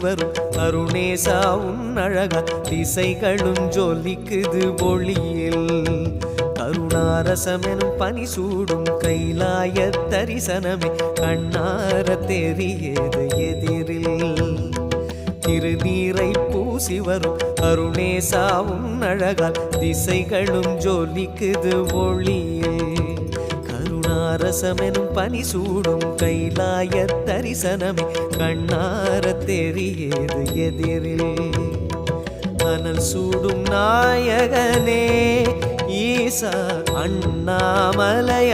வரும் அருணேசா உன் அழகா திசைகளும் ஜொலிக்குது ஒளியில் கருணாரசமெனும் பனி சூடும் கைலாய தரிசனமே கண்ணார தெரியாது எதிரில் திருநீரை பூசி வரும் அருணேசா உன் அழகால் திசைகளும் ஜொலிக்குது ஒளியில் கருணாரசமெனும் பனி சூடும் கைலாய தரிசனமே கண்ணார தெரியாது எதிரில் அனல் சூடும் நாயகனே ஈசா அண்ணாமலையானே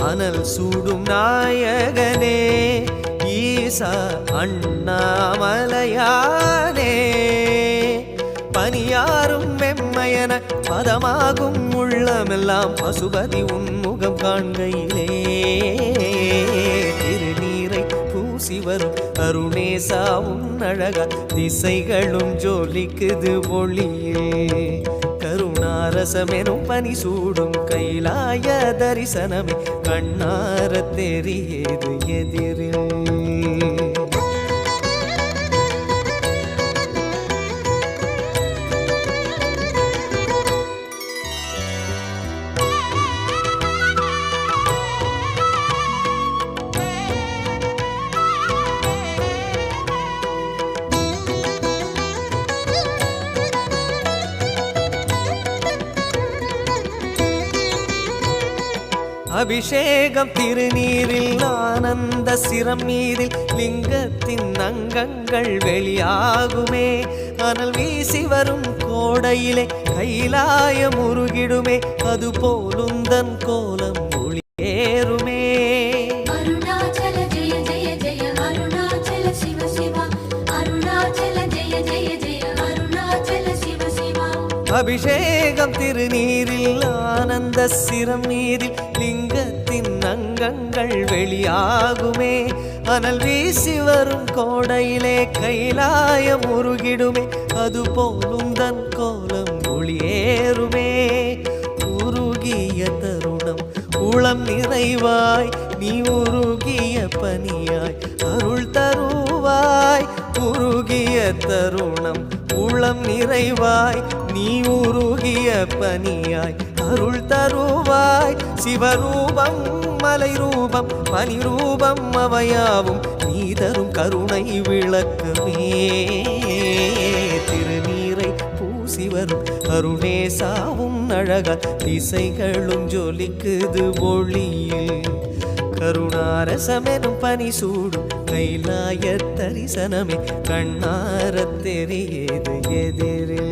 அனல் சூடும் நாயகனே ஈசா அண்ணாமலையானே பனியாரும் வெம்மையன பதமாகும் உள்ளமெல்லாம் பசுபதி உன்முகம் காண்கையிலே திருநீரை பூசி வரும் அருணேசா உன் அழகா திசைகளும் ஜொலிக்குது ஒளியே கருணாரசமெனும் பனி சூடும் கைலாய தரிசனமே கண்ணார தெரியாது எதிரில் அபிஷேகம் திருநீரில் ஆனந்த சிரம் மீதில் லிங்கத்தின் அங்கங்கள் வெளியாகுமே அனல் வீசி வரும் கோடையிலே கைலாயம் உருகிடுமே அது போலுந்தன் கோலம் ஒளியேறுமே அருணாச்சல ஜெய ஜெய ஜெய அருணாச்சல சிவ சிவ அருணாச்சல ஜெய ஜெய ஜெய அருணாச்சல சிவ சிவ அபிஷேகம் திருநீரில் ஆனந்த சிரம் மீதில் லிங்கத்தின் அங்கங்கள் வெளியாகுமே அனல் வீசி வரும் கோடையிலே கைலாயம் உருகிடுமே அது போலும் தன் கோலம் ஒளியேறுமே உருகிய தருணம் உளம் நிறைவாய் நீ உருகிய பனியாய் அருள் தருவாய் உருகிய தருணம் உளம் நிறைவாய் நீ உருகிய பனியாய் அருள் தருவாய் சிவரூபம் மலை ரூபம் பனி ரூபம் அவையாவும் நீ தரும் கருணை விளக்கமே திருநீரை பூசி வரும் அருணேசாவும் அழகா திசைகளும் ஜொலிக்குது ஒளியில் கருணாரசமெனும் பனி சூடும் கைலாய தரிசனமே கண்ணார தெரியாது எதிரில்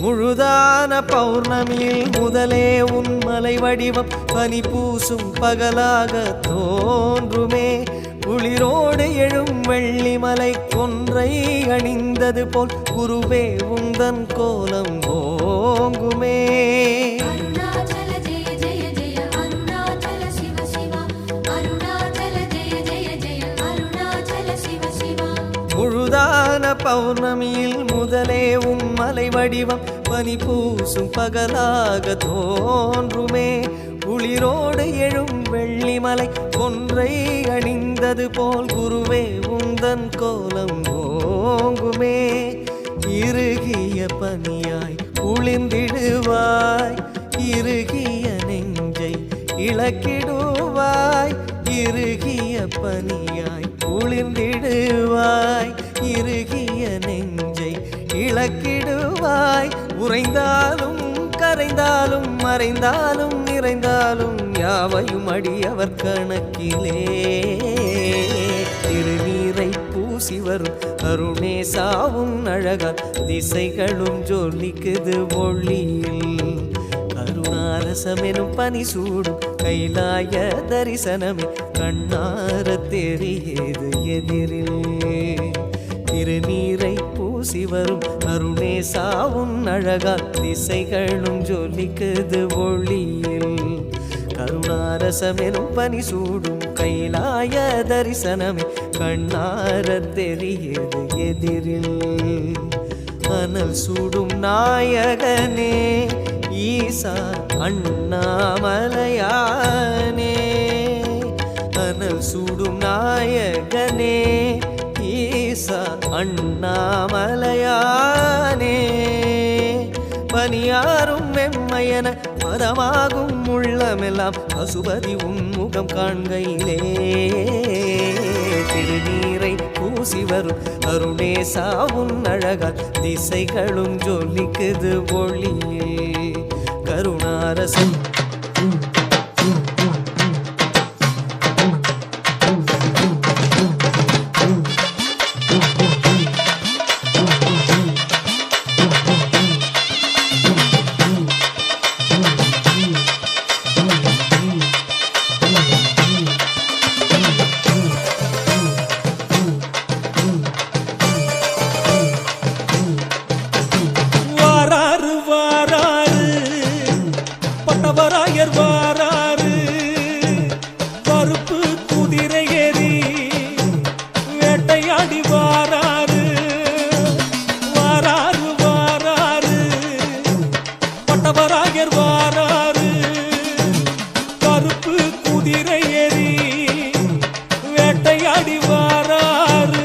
முழுதான பௌர்ணமியில் முதலே உன் மலை வடிவம் பனி பூசும் பகலாக தோன்றுமே குளிரோடு எழும் வெள்ளிமலை கொன்றை அணிந்தது போல் குருவே உந்தன் கோலம் ஓங்குமே அருணாச்சல ஜெய ஜெய ஜெய அருணாச்சல சிவ சிவ அருணாச்சல ஜெய ஜெய ஜெய அருணாச்சல சிவ சிவ முழுதான பௌர்ணமியில் முதலே உன் மலை வடிவம் பனி பூசும் பகலாக தோன்றுமே குளிரோடு எழும் வெள்ளிமலை கொன்றை அணிந்தது போல் குருவே உந்தன் கோலம் ஓங்குமே இறுகிய பனியாய் குளிர்ந்திடுவாய் இறுகிய நெஞ்சை இழக்கிடுவாய் இறுகிய பனியாய் குளிர்ந்திடுவாய் இறுகிய நெஞ்சை இழக்கிடுவாய் உறைந்தாலும் கரைந்தாலும் மறைந்தாலும் நிறைந்தாலும் யாவையும் அடியவர் கணக்கிலே திருநீரை பூசி வரும் அருணேசாவும் அழகால் திசைகளும் ஜொலிக்குது ஒளியில் கருணாரசமெனும் பனி சூடும் கைலாய தரிசனமே கண்ணார தெரியுது எதிரில் திருநீரை பூசி பூசி வரும் அருணேசாவும் அழகால் திசைகளும் ஜொலிக்குது ஒளியில். கருணாரசமெனும் பனி சூடும் கைலாய தரிசனமே கண்ணார தெரியுது எதிரில். அனல் சூடும் நாயகனே ஈசா அண்ணாமலையானே. அனல் சூடும் நாயகனே ஈசா அண்ணாமலையானே. பனியாரும் மெம்மையன மதமாகும் உள்ளமெல்லாம் பசுபதி உன்முகம் காண்கையிலே. திருநீரை பூசி வரும் அருணேசாவும் அழகால் திசைகளும் ஜொலிக்குது ஒளியில். கருணாரசம் வாராரு கருப்பு குதிரை ஏறி வேட்டையாடி வாராரு. வாராரு வாராரு பட்டவராயர் வாராரு கருப்பு குதிரை ஏறி வேட்டையாடி வாராரு.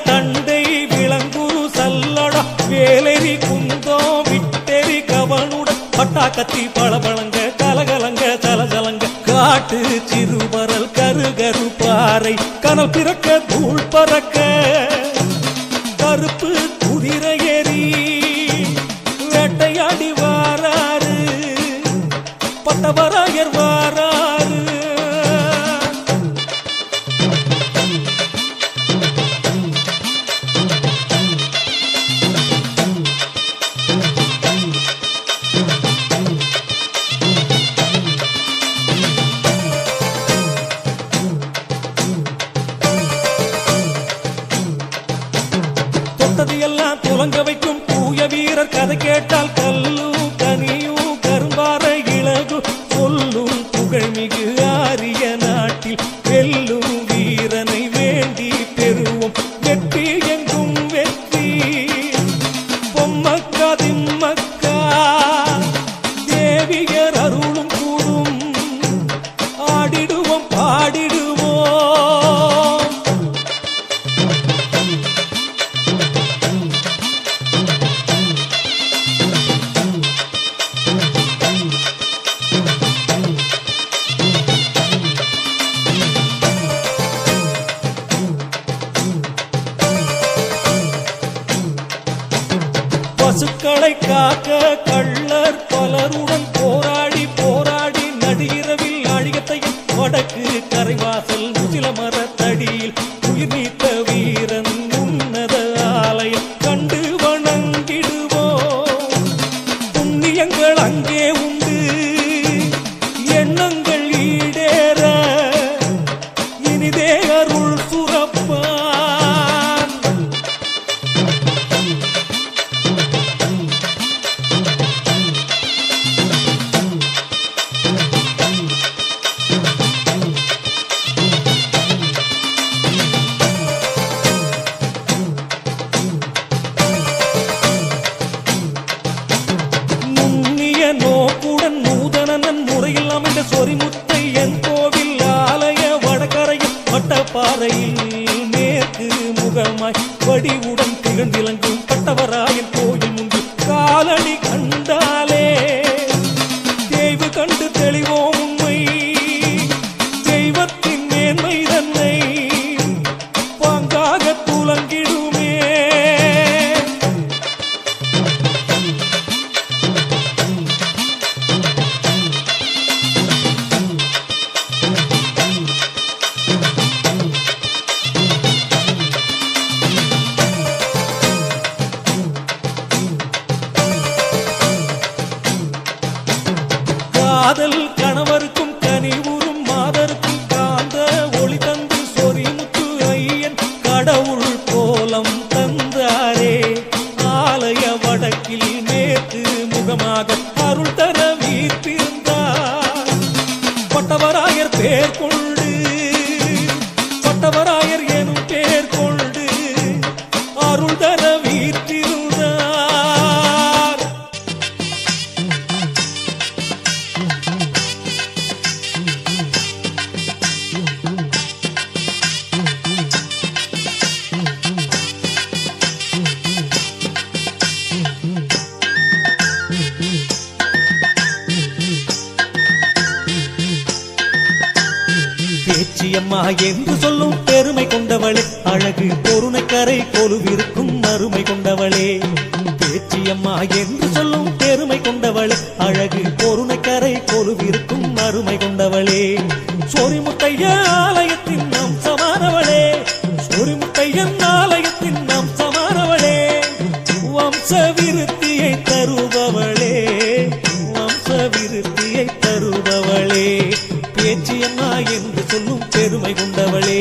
தண்டை விளங்குரு சல்லடா வேலரி குந்தம் விட்டெறி கவனுடன் பட்டாக்கத்தி பளபளங்க கலகலங்க சலசலங்க காட்டு சிறுபரல் கருகரு பாறை கனல் பிறக்க தூள் பறக்க கருப்பு குதிரை ஏறி வேட்டையாடி வாராரு பட்டவராயர் வாராரு. எல்லாம் துலங்க வைக்கும் தூய வீரர் கதை கேட்டால் கல்லும் கனியும் கரும்பார இழகு சொல்லும் புகழ்மிகு ஆரிய நாட்டில் வெல்லும் வீரனை வேண்டி பெறுவோம் வெற்றி எங்கும் வெற்றி. பொம்மக்கா திம்மக்கா தேவியர் அருளும் கூடும் ஆடிடுவோம் பாடிடுவோம். பசுக்களை காக்க கள்ளர் பலருடன் போராடி போராடி நடுஇரவில் அழிகத்தையும் வடக்கு கரைவாசல் முசில மரத்தடியில் உயிர் நீத்த வீரன் உன்னத ஆலயம் கண்டு வணங்கிடுவோம். புண்ணியங்கள் அங்கே உண்டு எண்ணங்கள் ஈடேற இனிதே அருள் சுரப்பான். நோக்குடன் நூதனன் முறையில் அமைந்த சொரிமுத்தை என் கோவில் ஆலய வடகரையில் வட்டப்பாறையில் மேற்கு முகமாய் வடிவுடன் திகழ்ந்திலங்கும் பட்டவராயன் கோயில் முன்பு காலடி கண்டாலே தேய்வு கண்டு தெளிவோம் உண்மை தெய்வத்தின் மேன்மை தன்னை பாங்காக துலங்கிடுமே. காதல் கணவருக்கும் கனிவுறும் மாதருக்கும் காந்த ஒளி தந்து சொரிமுத்து ஐயன் கடவுள் கோலம் தந்தாரே ஆலய வடக்கில் மேற்கு முகமாக அருள் தர வீற்றிருந்தார் பட்டவராயர் பேர் கொண்டு பட்டவராயர் எனும் பேர் கொண்டு அருள் தர வீற்றிருந்தார். பேச்சியம்மா என்று சொல்லும் பெருமை கொண்டவளே அழகு பொருணைக்கரை கொலுவிருக்கும் அருமை கொண்டவளே பேச்சியம்மா என்று சொல்லும் பெருமை கொண்டவளே அழகு பொருணைக்கரை கொலுவிருக்கும் அருமை கொண்டவளே சொரிமுத்தைய ஆலயத்தின் நாம் சமானவளே சொரிமுத்தையன் ஆலயத்தின் நாம் சமானவளே வம்ச விருத்தியை தருபவளே வம்ச விருத்தியை தருபவளே பேச்சியம்மா என்று சொல்லும் பெருமை கொண்டவளே.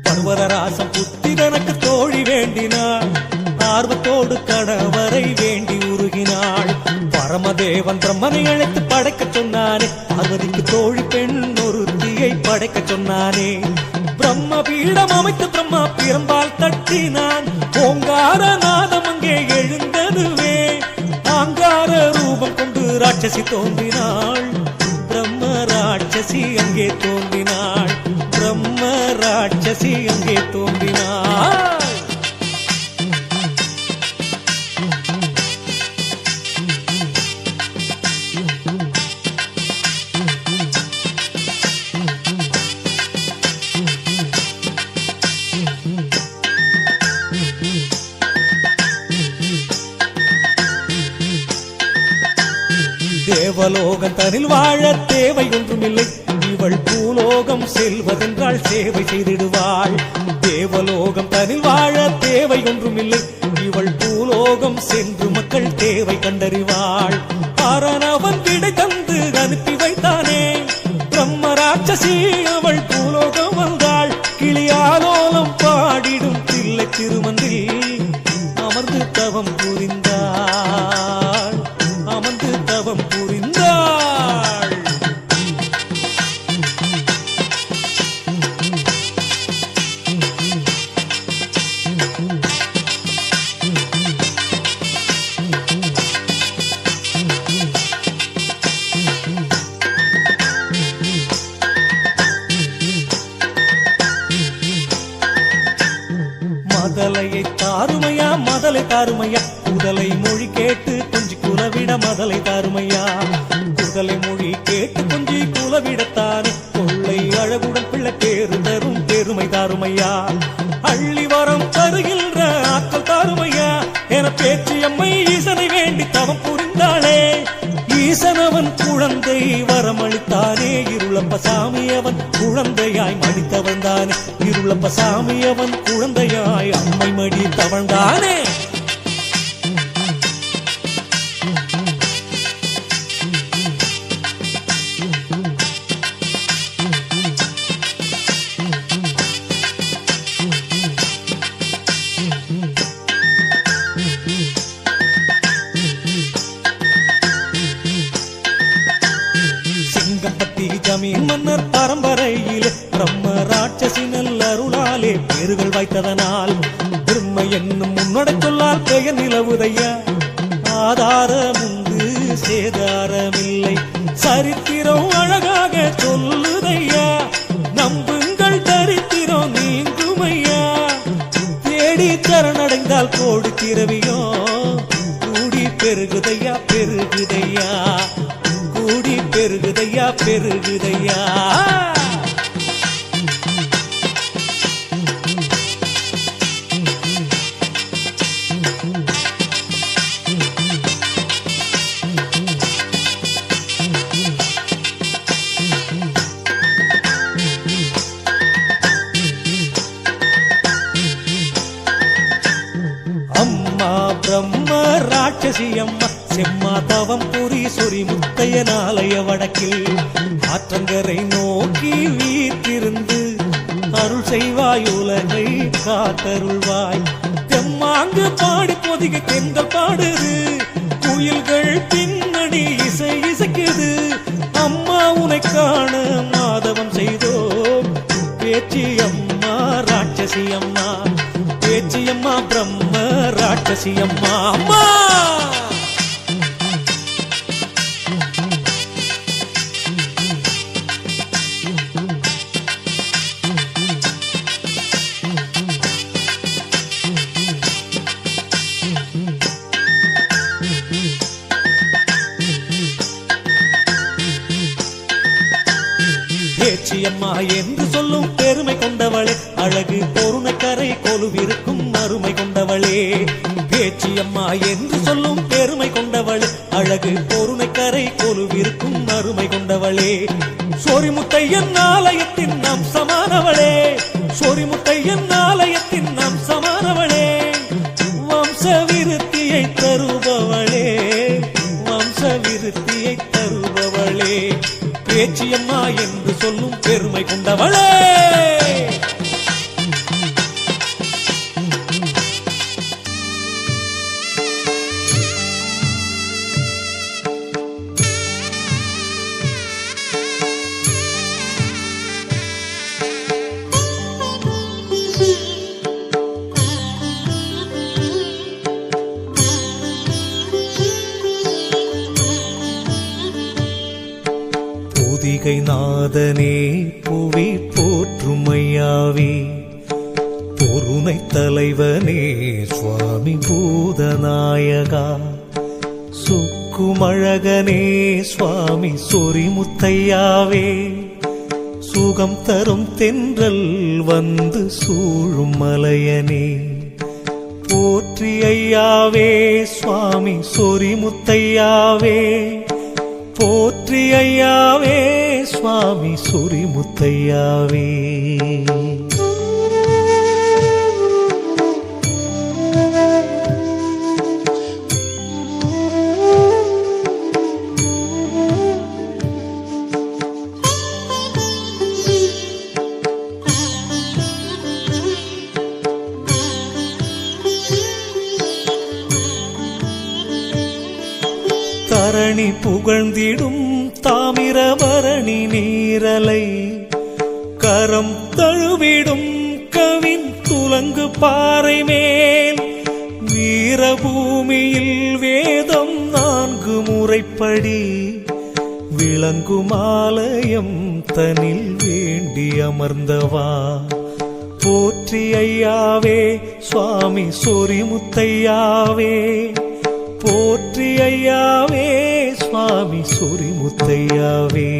பர்வதராசம் புத்திரனுக்கு தோழி வேண்டினாள் ஆர்வத்தோடு கணவரை வேண்டி உருகினாள் பரமதேவன் பிரம்மனை அழைத்து படைக்க சொன்னானே பார்வதிக்கு தோழி பெண் ஒருத்தியை படைக்க சொன்னானே பிரம்ம பீடம் அமைத்து பிரம்மா பிரம்பால் தட்டினான் ஓங்கார நாதம் அங்கே எழுந்ததுவே ஆங்கார ரூபம் கொண்டு ராட்சசி தோன்றினாள் பிரம்ம ராட்சசி அங்கே தோன்றினாள் பிரம்ம ராட்சசி அங்கே தோன்றினாள். தேவலோகம் தனில் வாழ தேவை ஒன்றுமில்லை இவள் பூலோகம் செல்வதென்றால் சேவை செய்திடுவாள் தேவலோகம் தனில் வாழ தேவை ஒன்றுமில்லை இவள் பூலோகம் சென்று மக்கள் தேவை கண்டறிவாள் அரணவன் விடை தந்து அனுப்பி வைத்தானே பிரம்ம ராட்சசி அவள் பூலோகம் வந்தாள் கிளியாலோலம் பாடிடும் தில்லை திருமந்தில் அமர்ந்து தவம் புரிந்தாள் அமர்ந்து தவம் புரிந்தாள். மதலையை தாருமையா மதலை தாருமையா குதலை மொழி கேட்டு கொஞ்சி குலவிட மதலை தாருமையா குதலை மொழி கேட்டு கொஞ்சி குலவிடத்தானே கொள்ளை அழகுடன் பிள்ளை பேரு தரும் பெருமை தாருமையா அள்ளி வரம் தருகின்ற ஆக்கள் தாருமையா என பேச்சியம்மை ஈசனை வேண்டி தவம் புரிந்தாளே ஈசனவன் குழந்தை வரமளித்தானே இருளப்ப சாமி அவன் குழந்தையாய் மடித்தவன் தானே இருளப்ப சாமி அவன் குழந்தையாய் அம்மை மடி தவழ்ந்தானே. சிங்கம்பட்டி ஜமீன் மன்னர் பரம்பரையிலே பிரம்ம ராட்சசி நல்லருளாலே பேறுகள் வைத்ததனால் பிரம்ம என்னும் முன்னடை சொல்லால் பெயர் நிலவுதையா ஆதாரமுண்டு சேதாரமில்லை சரித்திரம் அழகாக சொல்லுதையா நம்புங்கள் தரித்திரம் நீங்குமையா தேடி சரணடைந்தால் கோடி திரவியோ கூடி பெருகுதையா பெருகுதையா கூடி பெருகுதையா பெருகுதையா. செய்வாய் உலகை காத்தருள்வாய். தெம்மாங்கு பாடி பொதிகை தென்றல் பாடுது, குயில்கள் பின்னணி இசை இசைக்குது. அம்மா உனை காண மாதவம் செய்தோம். பேச்சி அம்மா ராட்சசி அம்மா, பேச்சி அம்மா பிரம்ம ராட்சசி அம்மா. அம்மா பேச்சியம்மா என்று சொல்லும் பெருமை கொண்டவளே, அழகு பொருணக்கரை கொலுவிருக்கும் அருமை கொண்டவளே. பேச்சியம்மா என்று சொல்லும் பெருமை கொண்டவளே, அழகு பொருணக்கரை கொலுவிருக்கும் அருமை கொண்டவளே. சொரிமுத்தையன் ஆலயத்தின் நாம் சமானவளே, சொரிமுத்தையன் ஆலயத்தின் நாம் சமானவளே. வம்ச விருத்தியை தருபவளே, வம்ச விருத்தியை தருபவளே. பேச்சியம்மா என்று சொல்லும் பெருமை கொண்டவளே. பொதிகை நாதனே புவி போற்றுமையாவே, பொருணை தலைவனே சுவாமி பூதநாயகா. சுக்குமழகனே சுவாமி சொரிமுத்தையாவே, சுகம் தரும் தென்றல் வந்து சூழும் மலையனே. போற்றி ஐயாவே சுவாமி சொரிமுத்தையாவே, போற்றி ஐயாவே சுவாமி சொரிமுத்தையாவே. தரணி புகழ்ந்திடும் தாமிரபரணி நீரலை, கரம் தழுவிடும் கவின் துலங்கு பாறை மேல். வீரபூமியில் வேதம் 4 முறைப்படி, விளங்குமாலயம் தனில் வேண்டி அமர்ந்தவா. போற்றி ஐயாவே சுவாமி சொரிமுத்தையாவே, போற்றி ஐயாவே சுவாமி சொரிமுத்தையாவே.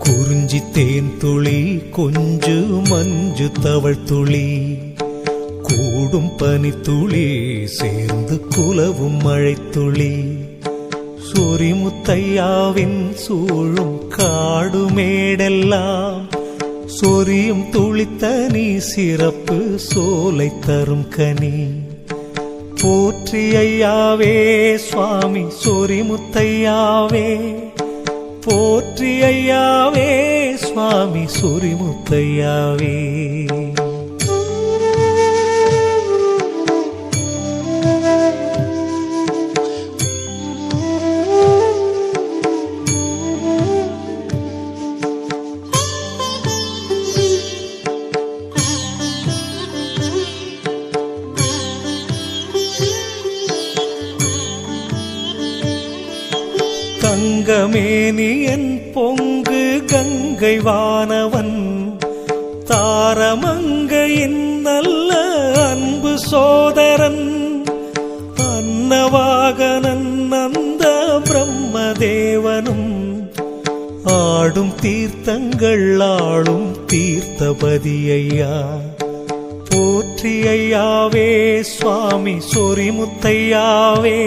குறிஞ்சி தேன் துளி கொஞ்சு மஞ்சு தவழ் துளி, கூடும் பனித்துளி சேர்ந்து குலவும் மழைத்துளி. சொரிமுத்தையாவின் சூழும் காடு மேடெல்லாம், சொரியும் துளித்தனி சிறப்பு சோலை தரும் கனி. போற்றி ஐயாவே சுவாமி சொரிமுத்தையாவே, போற்றி ஐயாவே சுவாமி சொரிமுத்தையாவே. தங்கமேனியன் பொங்கு கங்கை வானவன், தாரமங்கையின் நல்ல அன்பு சோதரன். அன்னவாகனன் அந்த பிரம்மதேவனும், ஆடும் தீர்த்தங்கள் ஆளும் தீர்த்தபதி ஐயா. போற்றி ஐயாவே சுவாமி சொரிமுத்தையாவே,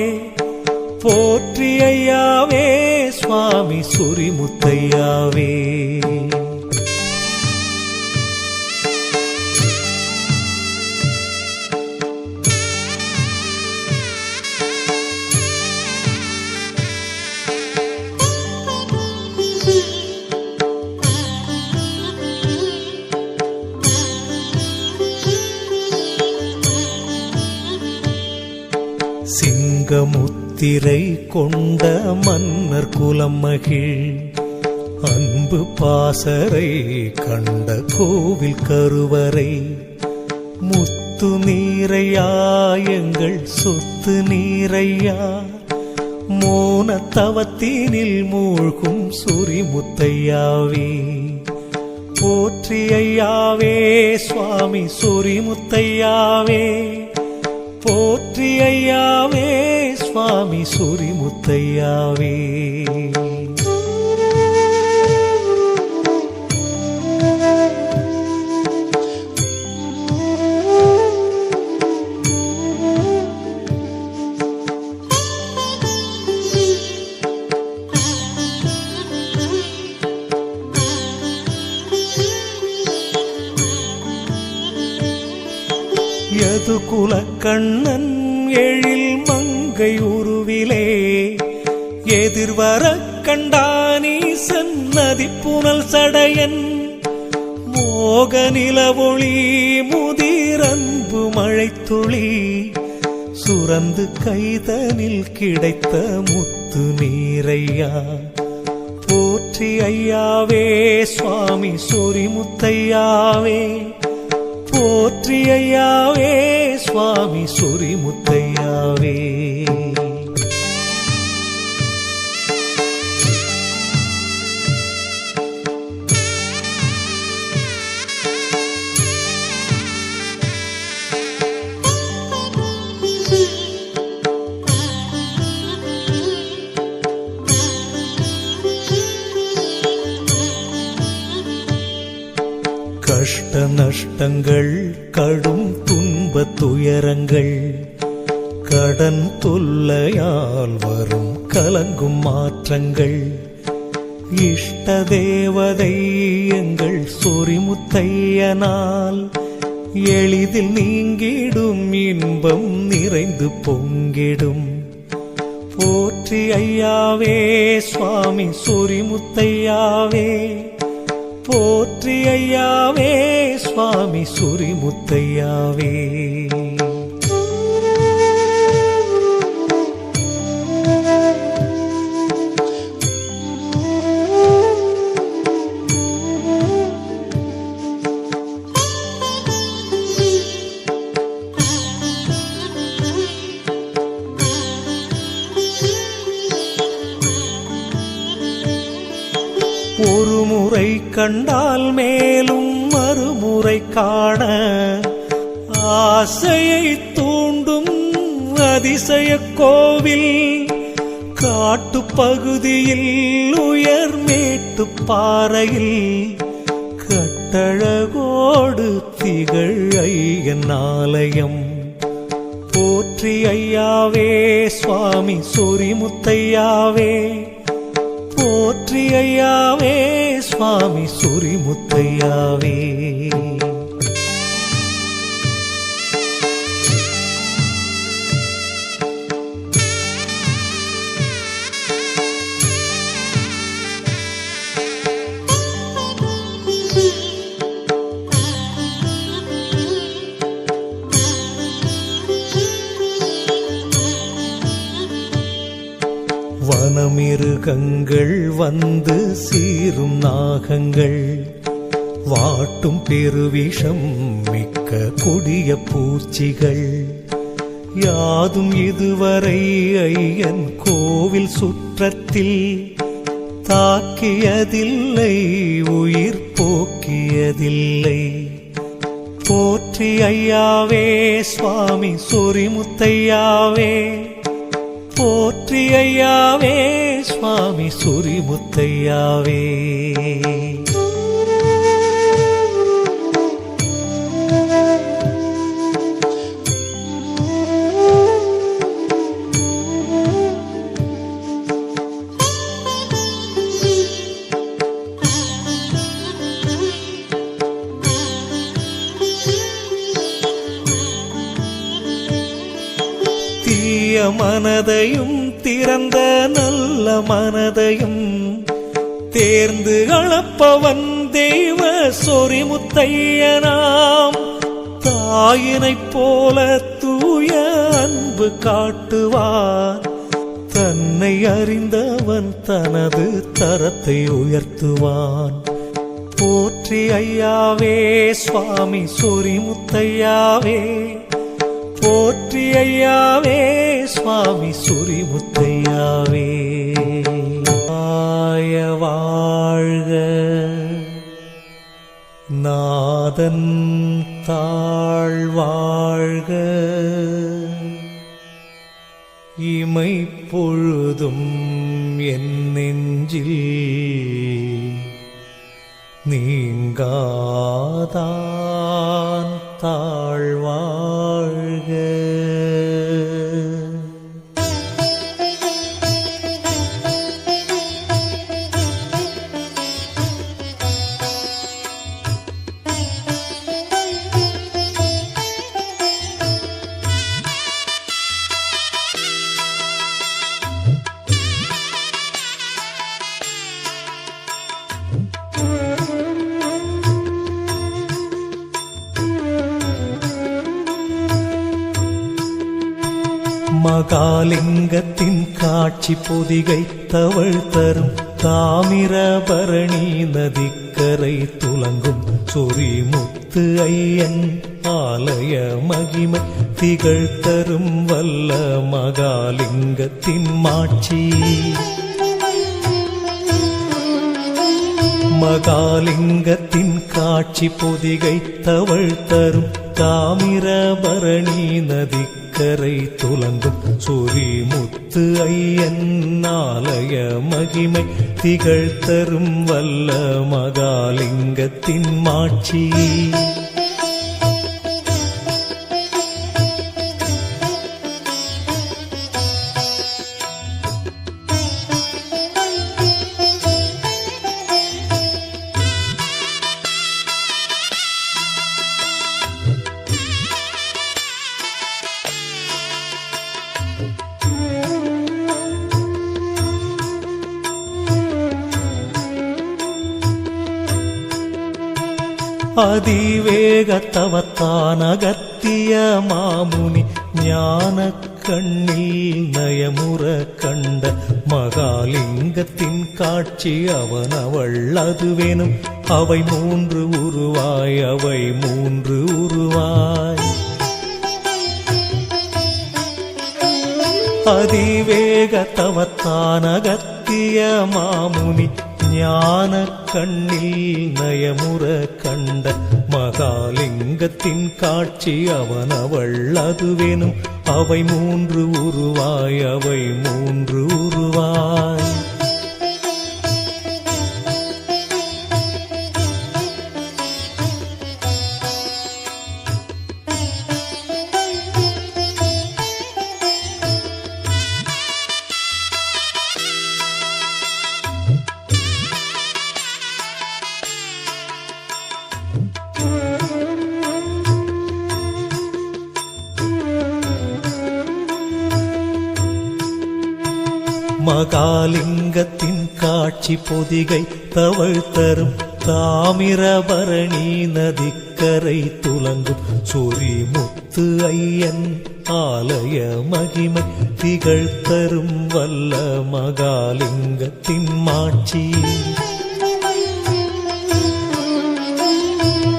போற்றி ஐயாவே சுவாமி சொரிமுத்தையாவே. சிங்கமுத்திரை கொண்ட மன்னர் குலம் மகிழ் அன்பு பாசறை கண்ட கோவில் கருவறை முத்து நீரையா எங்கள் சொத்து நீரையா மோன தவத்தினில் மூழ்கும் சொரிமுத்தையாவே. போற்றி ஐயாவே சுவாமி சொரிமுத்தையாவே. போற்றி ஐயாவே சுவாமி சொரிமுத்தையாவே. யது குலக்கண்ணன் எழில் மங்கை உருவிலே எதிர்வர கண்டானீசன் நதி புனல் சடையன் மோக நிலவொளி முதிரன்பு மழைத்துளி சுரந்து கைதனில் கிடைத்த முத்து நீரையா. போற்றி ஐயாவே சுவாமி சொரிமுத்தையாவே. போற்றி ஐயாவே சுவாமி சொரிமுத்தையாவே. கஷ்ட நஷ்டங்கள் கடும் துன்ப துயரங்கள் கடன் தொல்லையால் வரும் கலங்கும் மாற்றங்கள் இஷ்ட தேவதை எங்கள் சொரிமுத்தையனால் எளிதில் நீங்கிடும் இன்பம் நிறைந்து பொங்கிடும். போற்றி ஐயாவே சுவாமி சொரிமுத்தையாவே. போற்றி ஐயாவே சுவாமி சொரிமுத்தையாவே. ஒரு முறை கண்டால் மேலும் மறுமுறை காண ஆசையை தூண்டும் அதிசய கோவில் காட்டுப்பகுதியில் உயர் மேட்டு பாறையில் கட்டழகோடு திகழ் ஐயன் ஆலயம். போற்றி ஐயாவே சுவாமி சொரிமுத்தையாவே. போற்றி ஐயாவே சுவாமி சொரிமுத்தையாவே. வனமிருகங்கள் வந்து சீரும் நாகங்கள் வாட்டும் பெருவிஷம் மிக்க கொடிய பூச்சிகள் யாதும் இதுவரை ஐயன் கோவில் சுற்றத்தில் தாக்கியதில்லை உயிர் போக்கியதில்லை. போற்றி ஐயாவே சுவாமி சொரிமுத்தையாவே. போற்றி ஐயாவே சுவாமி சொரிமுத்தையாவே. மனதையும் திறந்த நல்ல மனதையும் தேர்ந்து அளப்பவன் தெய்வ சொரிமுத்தையனாம். தாயினைப் போல தூய அன்பு காட்டுவார். தன்னை அறிந்தவன் தனது தரத்தை உயர்த்துவான். போற்றி ஐயாவே சுவாமி சொரிமுத்தையாவே, போற்றி ஐயாவே சுவாமி சொரிமுத்தையாவே. ஆய வாழ்க நாதன் தாழ்வாழ்க, இமை பொழுதும் என் நெஞ்சில் நீங்காதான் தாழ்வாழ்க. மகாலிங்கத்தின் காட்சி பொதிகை தவழ் தரும் தாமிரபரணி நதிக்கரை துலங்கும் சொரிமுத்து ஐயன் ஆலய மகிமை திகழ் தரும் வல்ல மகாலிங்கத்தின் மாட்சி. மகாலிங்கத்தின் காட்சி பொதிகை தவழ் தரும் தாமிரபரணி நதிக்கரை துலங்கும் சொரிமுத்து ஐயன் ஆலய மகிமை திகழ் தரும் வல்ல மகாலிங்கத்தின் மாட்சி. அதிவேகத்தவத்தான் அகத்திய மாமுனி ஞான கண்ணில் நயமுற கண்ட மகாலிங்கத்தின் காட்சி அவன் அவள் அதுவேனும் அவை மூன்று உருவாய், அவை மூன்று உருவாய். அதிவேகத்தவத்தான் அகத்திய மாமுனி ஞான கண்ணில் நயமுற கண்ட மகாலிங்கத்தின் காட்சி அவன் அவள் அதுவேனும் அவை மூன்று உருவாய், அவை மூன்று உருவாய். மகாலிங்கத்தின் காட்சி பொதிகை தவழ் தரும் தாமிரபரணி நதிக்கரை துலங்கும் சொரிமுத்து ஐயன் ஆலய மகிமை திகழ் தரும் வல்ல மகாலிங்கத்தின் மாட்சி.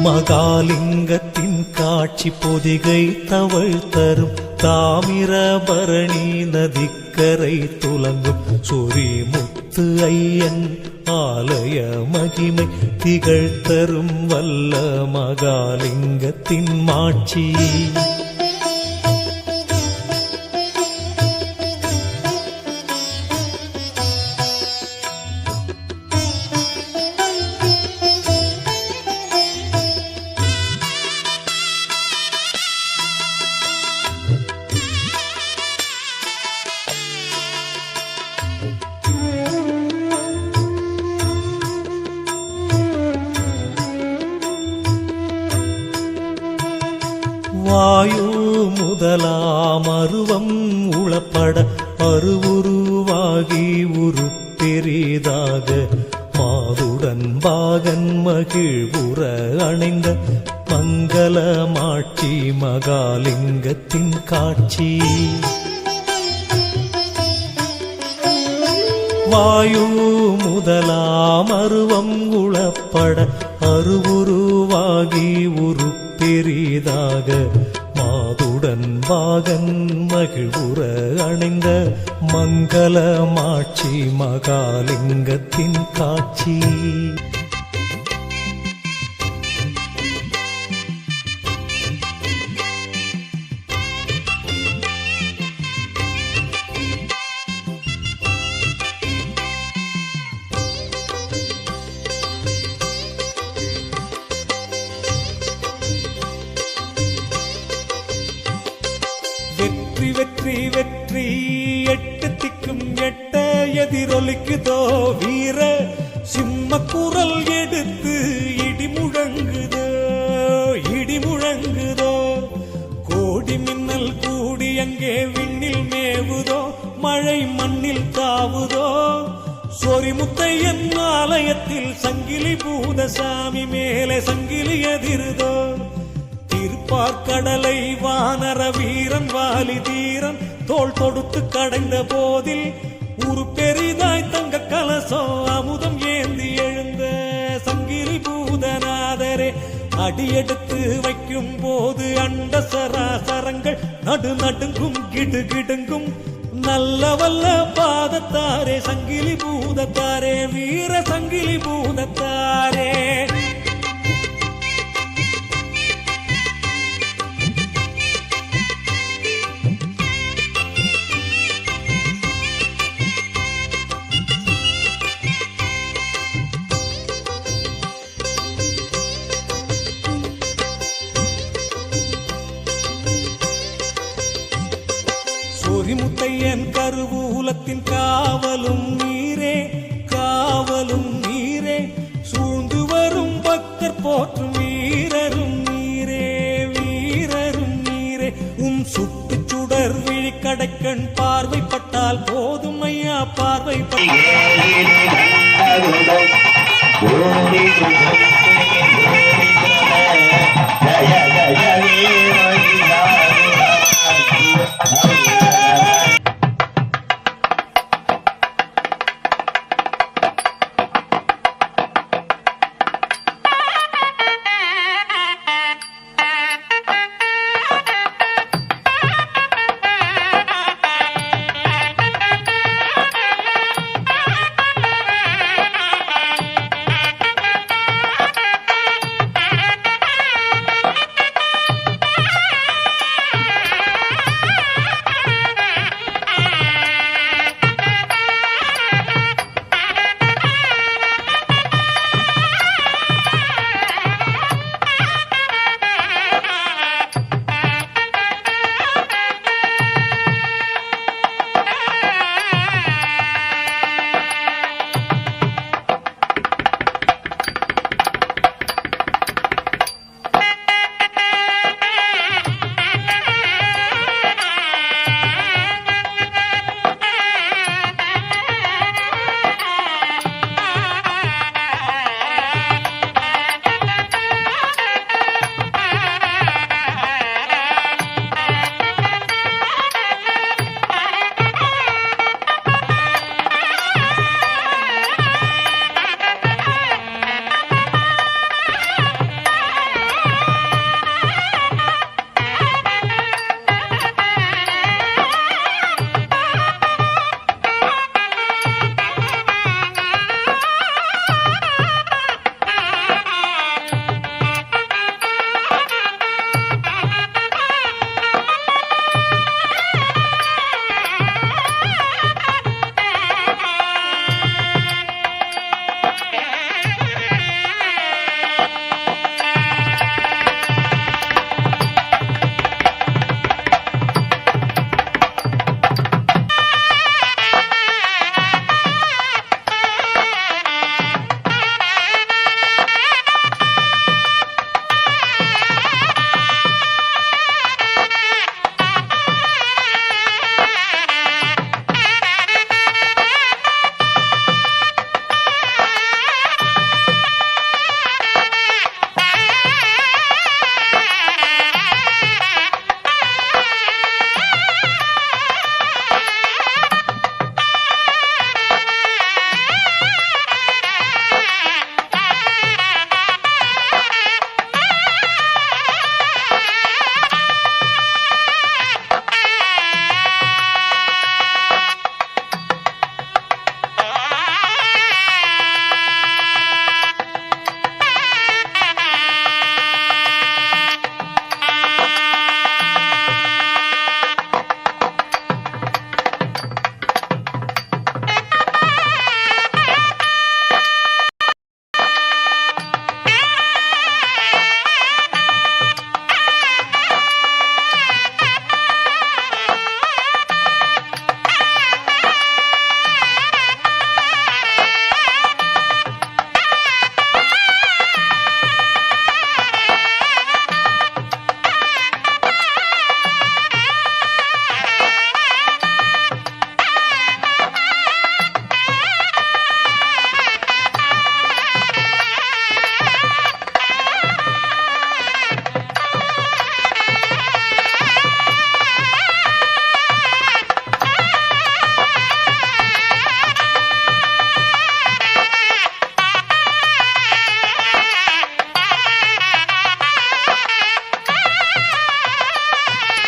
மகாலிங்கத்தின் காட்சி பொதிகை தவழ் தரும் தாமிரபரணி நதிக்கரை துலங்கும் சொரிமுத்து ஐயன் ஆலய மகிமை திகழ் தரும் வல்ல மகாலிங்கத்தின் மாட்சி. வாயு அருவுருவாகி உரு பெரிதாக மாதுடன் பாகன் மகிழ்வுற அணைந்த மங்களமாட்சி மகாலிங்கத்தின் காட்சி. வாயு முதலாம் அருவம் உளப்பட அருவுருவாகி உரு பெரிதாக மாதுடன் பாகன் மகிழ்வுற அணைந்த மங்களமாட்சி மகாலிங்கத்தின் காட்சி. வெற்றி வெற்றி வெற்றி எட்டு திக்கும் எட்ட எதிரொலிக்குதோ வீர சிம்ம குரல் எடுத்து இடி முழங்குதோ இடி முழங்குதோ. கோடி மின்னல் கூடி அங்கே விண்ணில் மேவுதோ மழை மண்ணில் தாவுதோ. சொரிமுத்தையன் ஆலயத்தில் சங்கிலி பூதசாமி மேலே சங்கிலி எதிர்தோ. திருப்பார்கடலை வானர வீரன் வாலி தீரன் தோள் தொடுத்து கடைந்த போதில் உரு பெரிதாய் தங்க கலசோ அமுதம் ஏந்தி எழுந்த சங்கிலி பூதநாதரே அடியெடுத்து வைக்கும் போது அண்ட சராசரங்கள் நடு நடுங்கும் கிடு கிடுங்கும். நல்ல வல்ல பாதத்தாரே சங்கிலி பூதத்தாரே வீர சங்கிலி பூதத்தாரே. சொரிமுத்தையன் கருவூலத்தின் காவலும் நீரே காவலும் நீரே. சூழ்ந்து வரும் பக்தர் போற்றும் வீரரும் நீரே வீரரும் நீரே. சுட்டு சுடர் விழி கடைக்கண் பார்வைப்பட்டால் போதும் ஐயா பார்வைப்பட்டால்